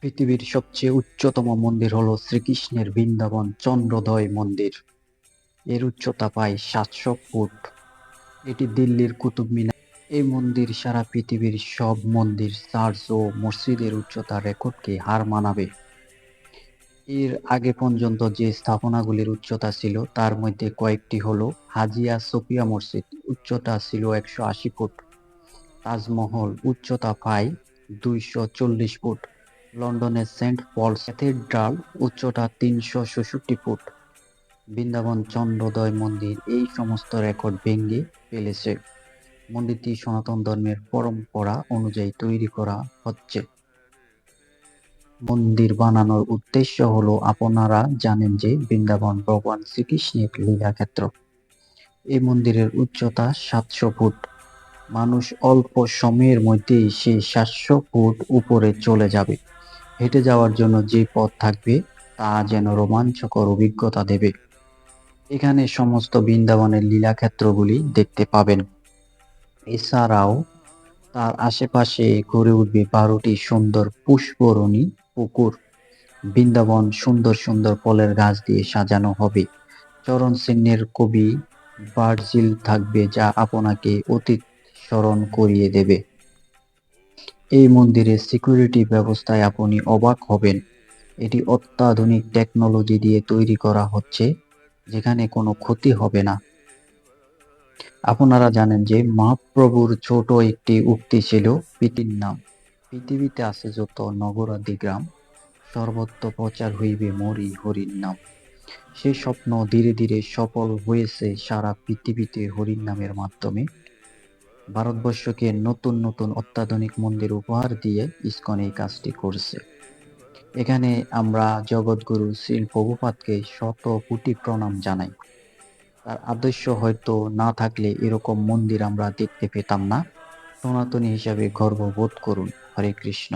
পৃথিবীর সবচেয়ে উচ্চতম মন্দির হল শ্রীকৃষ্ণের বৃন্দাবন চন্দ্রোদয় মন্দির। এর উচ্চতা প্রায় ৭০০ ফুট। এটি দিল্লির কুতুব মিনার। এই মন্দির সারা পৃথিবীর সব মন্দির, চার্চ ও মসজিদের উচ্চতার রেকর্ডকে হার মানাবে। এর আগে পর্যন্ত যে স্থাপনাগুলির উচ্চতা ছিল তার মধ্যে কয়েকটি হল হাজিয়া সোফিয়া মসজিদ, উচ্চতা ছিল ১৮০ ফুট। তাজমহল, উচ্চতা প্রায় ২৪০ ফুট। লন্ডনের সেন্ট পলস ক্যাথেড্রাল, উচ্চতা ৩৬৬ ফুট। বৃন্দাবন চন্দ্রোদয় মন্দির এই সমস্ত রেকর্ড ভেঙে ফেলেছে। মন্দিরটি সনাতন ধর্মের পরম্পরা অনুযায়ী তৈরি করা হচ্ছে। মন্দির বানানোর উদ্দেশ্য হলো, আপনারা জানেন যে বৃন্দাবন ভগবান শ্রীকৃষ্ণের লীলাক্ষেত্র। এই মন্দিরের উচ্চতা ৭০০ ফুট। মানুষ অল্প সময়ের মধ্যেই সেই ৭০০ ফুট উপরে চলে যাবে। হেঁটে যাওয়ার জন্য যে পথ থাকবে তা যেন রোমাঞ্চকর অভিজ্ঞতা দেবে। এখানে সমস্ত বৃন্দাবনের লীলাক্ষেত্রগুলি দেখতে পাবেন। এছাড়াও তার আশেপাশে গড়ে উঠবে ১২টি সুন্দর পুষ্পরণী পুকুর। বৃন্দাবন সুন্দর সুন্দর ফলের গাছ দিয়ে সাজানো হবে। চরণ সেনের কবি ভার্জিল থাকবে, যা আপনাকে অতীত স্মরণ করিয়ে দেবে। এই মন্দিরের সিকিউরিটি ব্যবস্থায় আপনি অবাক হবেন। এটি অত্যাধুনিক টেকনোলজি দিয়ে তৈরি করা হচ্ছে, যেখানে কোনো ক্ষতি হবে না। আপনারা জানেন যে মহাপ্রভুর ছোট একটি উক্তি ছিল, পৃথিবীর নাম। পৃথিবীতে আছে যত নগরাদি গ্রাম, সর্বত্র প্রচার হইবে মোরি হরির নাম। সেই স্বপ্ন ধীরে ধীরে সফল হয়েছে সারা পৃথিবীতে হরির নামের মাধ্যমে। ভারতবর্ষকে নতুন নতুন অত্যাধুনিক মন্দির উপহার দিয়ে ইসকন এই কাজটি করছে। এখানে আমরা জগৎগুরু শ্রীল প্রভুপাদকে শত কোটি প্রণাম জানাই। তার আদর্শ হয়তো না থাকলে এরকম মন্দির আমরা দেখতে পেতাম না। সনাতনী হিসাবে গর্ববোধ করুন। হরে কৃষ্ণ।